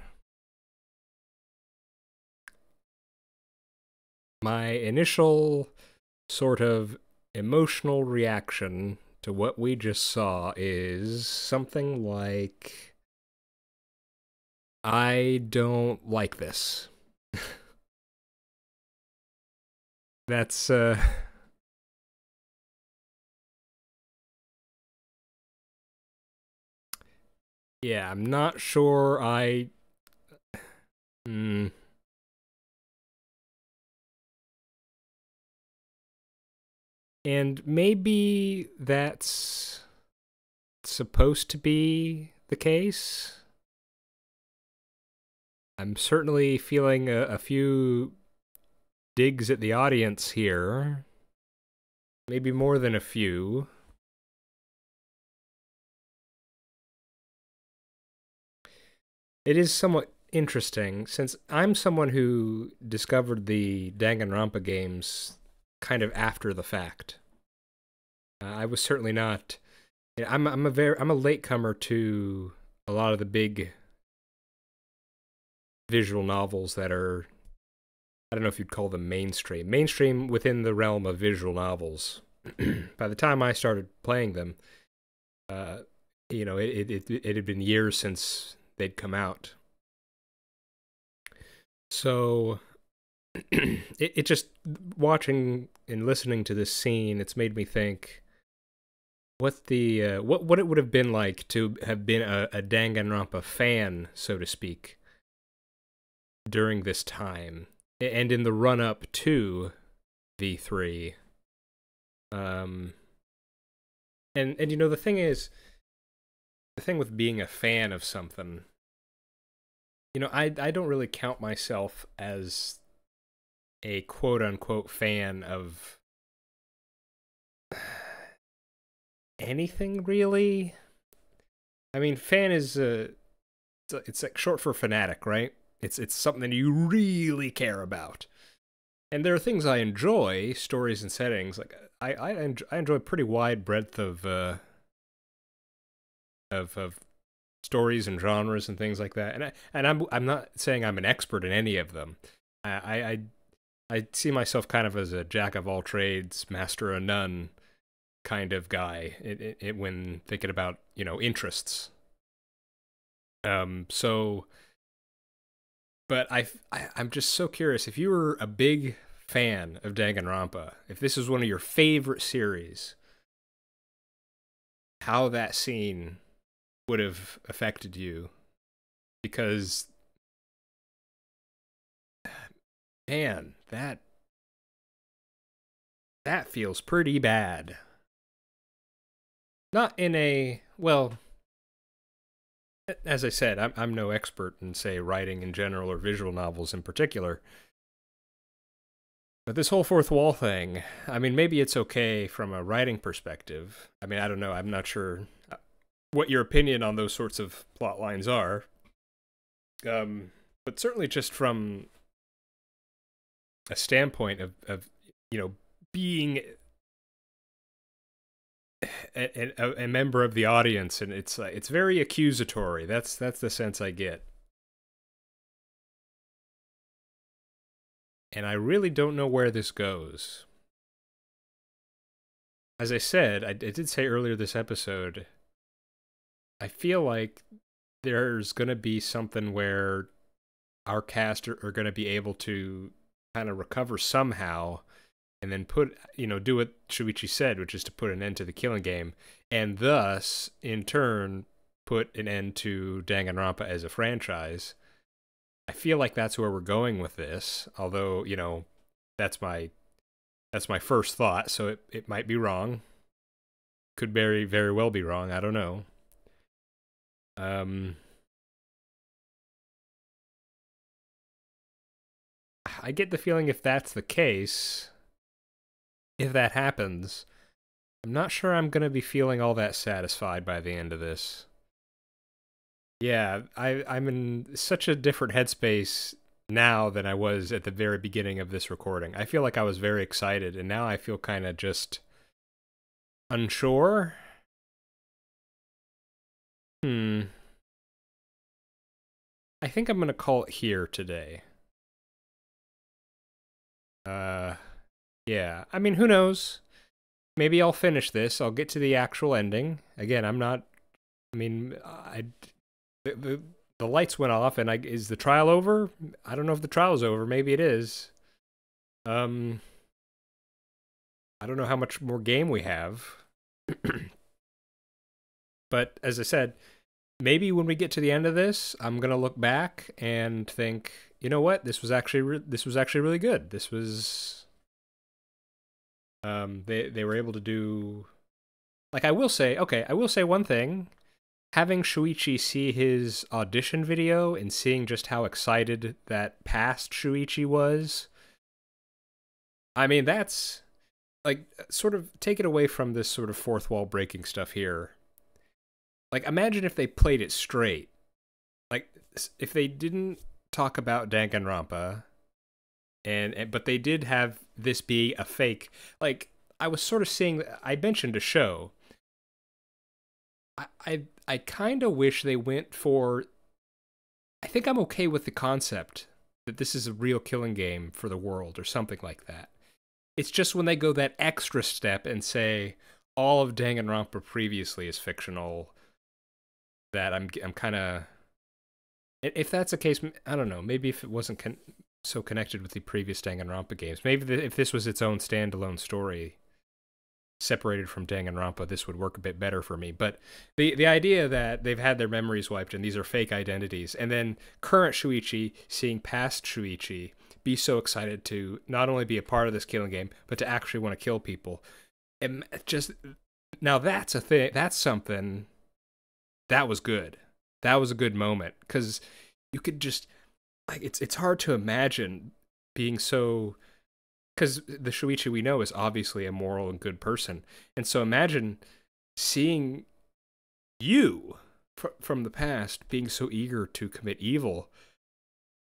my initial sort of emotional reaction to what we just saw is something like, I don't like this. That's, yeah, I'm not sure And maybe that's supposed to be the case. I'm certainly feeling a few digs at the audience here. Maybe more than a few. It is somewhat interesting, since I'm someone who discovered the Danganronpa games kind of after the fact. I was certainly not. I'm a latecomer to a lot of the big visual novels that are, I don't know if you'd call them mainstream within the realm of visual novels. By the time I started playing them, it had been years since they'd come out. So it just, watching and listening to this scene, it's made me think what it would have been like to have been a Danganronpa fan, so to speak, during this time and in the run up to V3. And the thing is, the thing with being a fan of something, I don't really count myself as a quote-unquote fan of anything, really. I mean, fan is it's like short for fanatic, right? It's something you really care about. And there are things I enjoy, stories and settings. Like I enjoy a pretty wide breadth of stories and genres and things like that. And I'm not saying I'm an expert in any of them. I see myself kind of as a jack of all trades, master of none kind of guy when thinking about, interests. But I'm just so curious, if you were a big fan of Danganronpa, if this is one of your favorite series, how that scene would have affected you. Because, man, that feels pretty bad. Not in a, well, as I said, I'm no expert in, say, writing in general or visual novels in particular. But this whole fourth wall thing, I mean, maybe it's okay from a writing perspective. I mean, I don't know. I'm not sure what your opinion on those sorts of plot lines are. But certainly just from a standpoint of being a member of the audience, and it's very accusatory. That's the sense I get. And I really don't know where this goes. As I said, I did say earlier this episode, I feel like there's going to be something where our cast are going to be able to kind of recover somehow and then do what Shuichi said, which is to put an end to the killing game, and thus, in turn, put an end to Danganronpa as a franchise. I feel like that's where we're going with this, although, that's my first thought, so it might be wrong. Could very, very well be wrong, I don't know. I get the feeling if that's the case, if that happens, I'm not sure I'm going to be feeling all that satisfied by the end of this. Yeah, I'm in such a different headspace now than I was at the very beginning of this recording. I feel like I was very excited, and now I feel kind of just unsure. I think I'm going to call it here today. Yeah, I mean, who knows? Maybe I'll finish this. I'll get to the actual ending. Again, the lights went off, and is the trial over? I don't know if the trial's over. Maybe it is. I don't know how much more game we have. But as I said, maybe when we get to the end of this, I'm gonna look back and think, you know what? This was actually really good. This was they were able to do, like, I will say one thing. Having Shuichi see his audition video and seeing just how excited that past Shuichi was, I mean, that's, like, sort of take it away from this sort of fourth wall breaking stuff here. Like, imagine if they played it straight. Like, if they didn't talk about Danganronpa, but they did have this be a fake. Like, I was sort of seeing, I mentioned a show. I kind of wish they went for, I think I'm okay with the concept that this is a real killing game for the world or something like that. It's just when they go that extra step and say all of Danganronpa previously is fictional, that I'm kind of, if that's the case, I don't know, maybe if it wasn't so connected with the previous Danganronpa games, maybe if this was its own standalone story, separated from Danganronpa, this would work a bit better for me. But the idea that they've had their memories wiped and these are fake identities, and then current Shuichi seeing past Shuichi be so excited to not only be a part of this killing game, but to actually want to kill people. And just, now that's a thing, that's something that was good. That was a good moment, because you could just, like, it's hard to imagine being so, because the Shuichi we know is obviously a moral and good person. And so imagine seeing you from the past being so eager to commit evil.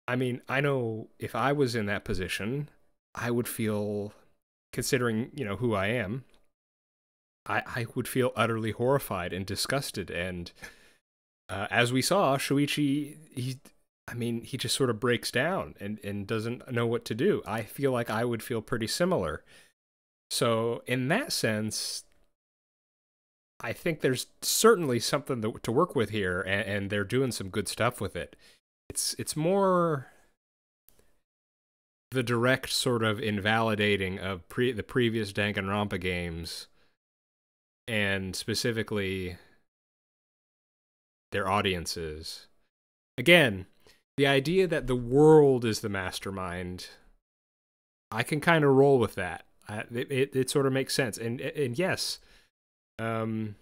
I mean, I know if I was in that position, I would feel, considering, who I am, I would feel utterly horrified and disgusted. And as we saw, Shuichi, he just sort of breaks down and doesn't know what to do. I feel like I would feel pretty similar. So in that sense, I think there's certainly something to work with here, and they're doing some good stuff with it. It's more the direct sort of invalidating of the previous Danganronpa games, and specifically their audiences. Again, the idea that the world is the mastermind, I can kind of roll with that. It sort of makes sense. And yes, again,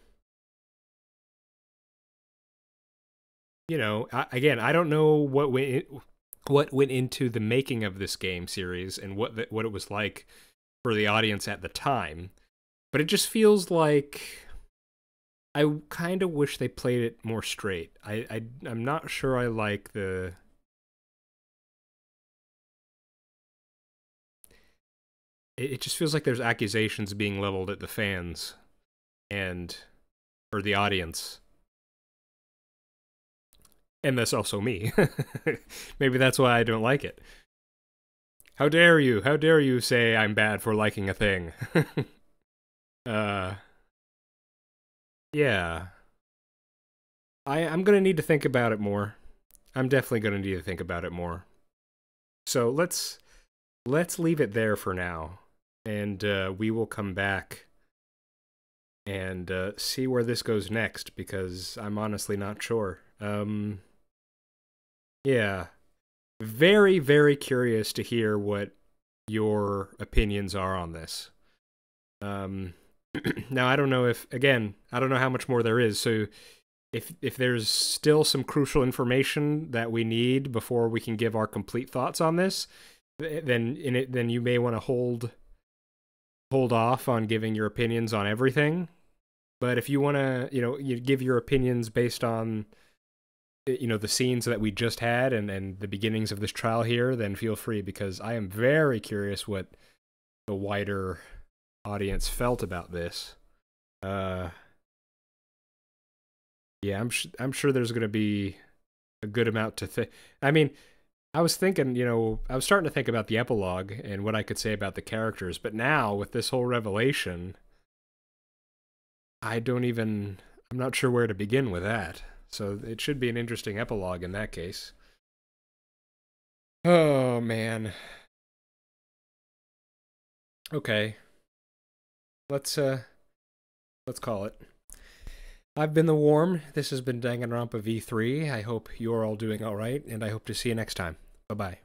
I don't know what went into the making of this game series and what it was like for the audience at the time, but it just feels like, I kind of wish they played it more straight. I'm not sure I like the... It just feels like there's accusations being leveled at the fans and... or the audience. And that's also me. Maybe that's why I don't like it. How dare you? How dare you say I'm bad for liking a thing? Yeah. I'm gonna need to think about it more. I'm definitely gonna need to think about it more. So let's leave it there for now. And we will come back and see where this goes next, because I'm honestly not sure. Yeah. Very, very curious to hear what your opinions are on this. Now, I don't know if, again, I don't know how much more there is, so if there's still some crucial information that we need before we can give our complete thoughts on this, then you may want to hold off on giving your opinions on everything. But if you want to, you give your opinions based on, the scenes that we just had and the beginnings of this trial here, then feel free, because I am very curious what the wider audience felt about this. Yeah, I'm sure there's going to be a good amount to think. I mean, I was thinking, I was starting to think about the epilogue and what I could say about the characters, but now with this whole revelation, I'm not sure where to begin with that. So it should be an interesting epilogue in that case. Oh, man. Okay. Let's call it. I've been the Warm. This has been Danganronpa V3. I hope you're all doing all right, and I hope to see you next time. Bye-bye.